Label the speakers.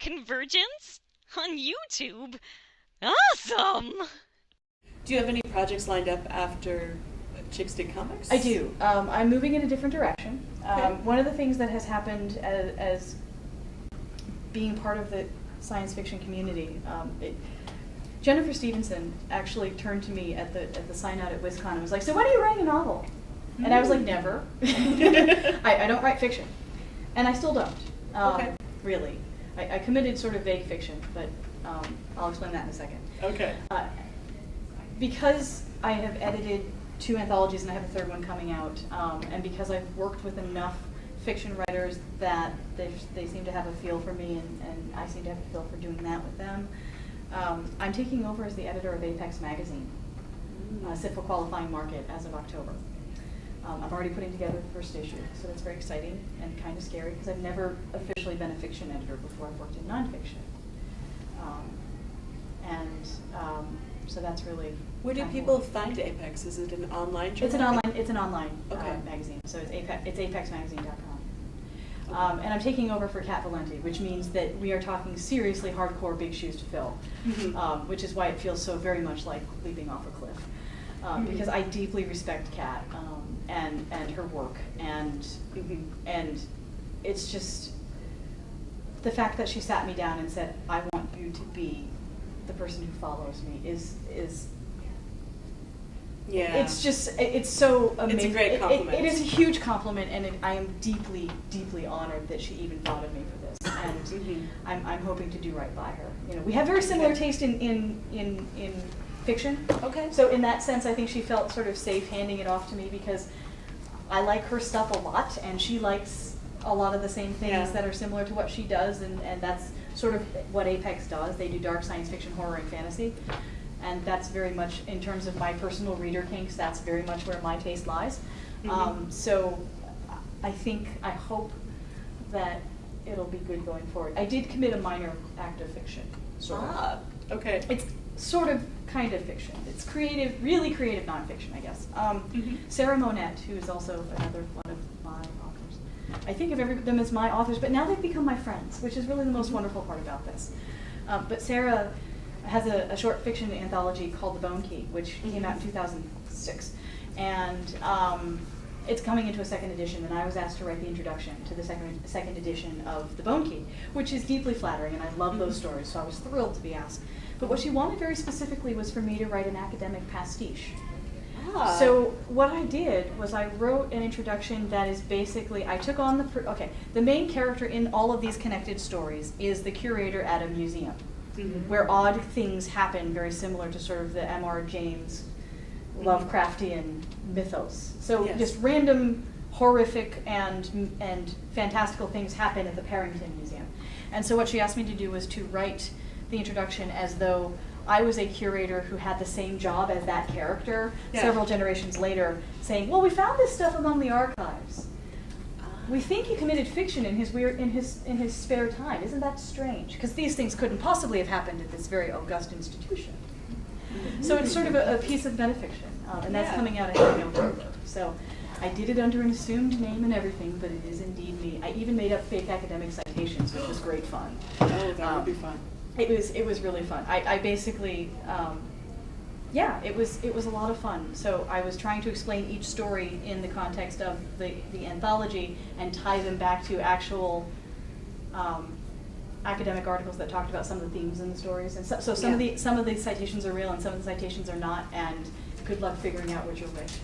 Speaker 1: CONvergence? On YouTube? Awesome!
Speaker 2: Do you have any projects lined up after Chickstick Comics?
Speaker 3: I do. I'm moving in a different direction.
Speaker 2: Okay.
Speaker 3: One of the things that has happened as being part of the science fiction community, Jennifer Stevenson actually turned to me at the sign out at WisCon and was like, "So when are you writing a novel?" And I was like, "Never." I don't write fiction, and I still don't.
Speaker 2: Okay.
Speaker 3: Really, I committed sort of vague fiction, but I'll explain that in a second.
Speaker 2: Okay.
Speaker 3: Because I have edited 2 anthologies and I have a 3rd one coming out, and because I've worked with enough fiction writers that they seem to have a feel for me, and I seem to have a feel for doing that with them, I'm taking over as the editor of Apex Magazine, SIFA qualifying market as of October. I'm already putting together the first issue, so that's very exciting and kind of scary because I've never officially been a fiction editor before. I've worked in nonfiction. So that's really.
Speaker 2: Where do people find Apex? Is it an online journal?
Speaker 3: It's an online
Speaker 2: Okay.
Speaker 3: magazine. So it's apexmagazine.com. And I'm taking over for Kat Valenti, which means that we are talking seriously hardcore big shoes to fill, which is why it feels so very much like leaping off a cliff. Because I deeply respect Kat and her work, and it's just the fact that she sat me down and said, "I want you to be the person who follows me," is
Speaker 2: Yeah.
Speaker 3: it's so amazing.
Speaker 2: It's a great compliment.
Speaker 3: It is a huge compliment, and I am deeply, deeply honored that she even thought of me for this. And I'm hoping to do right by her. You know, we have very similar taste in fiction.
Speaker 2: Okay.
Speaker 3: So in that sense, I think she felt sort of safe handing it off to me because I like her stuff a lot, and she likes a lot of the same things that are similar to what she does, and that's sort of what Apex does. They do dark science fiction, horror, and fantasy. And that's very much, in terms of my personal reader kinks, that's very much where my taste lies. So I hope that it'll be good going forward. I did commit a minor act of fiction, sort of.
Speaker 2: Okay.
Speaker 3: It's sort of kind of fiction. It's creative, really creative nonfiction, I guess. Sarah Monette, who is also another one of my authors. I think of every them as my authors, but now they've become my friends, which is really the most wonderful part about this. But Sarah has a short fiction anthology called The Bone Key, which came out in 2006. And it's coming into a 2nd edition, and I was asked to write the introduction to the second edition of The Bone Key, which is deeply flattering, and I love those stories, so I was thrilled to be asked. But what she wanted very specifically was for me to write an academic pastiche. So what I did was I wrote an introduction that is basically, I took on the main character in all of these connected stories is the curator at a museum, where odd things happen very similar to sort of the M.R. James Lovecraftian mythos. So just random horrific and fantastical things happen at the Parrington Museum. And so what she asked me to do was to write the introduction as though I was a curator who had the same job as that character several generations later, saying, "Well, we found this stuff among the archives. We think he committed fiction in his spare time. Isn't that strange? Because these things couldn't possibly have happened at this very august institution." So it's sort of a piece of metafiction, and that's coming out in October. So I did it under an assumed name and everything, but it is indeed me. I even made up fake academic citations, which was great fun.
Speaker 2: Oh, that would be fun.
Speaker 3: It was really fun. I basically, it was a lot of fun. So I was trying to explain each story in the context of the anthology and tie them back to actual academic articles that talked about some of the themes in the stories. And so some of the citations are real and some of the citations are not. And good luck figuring out which are which.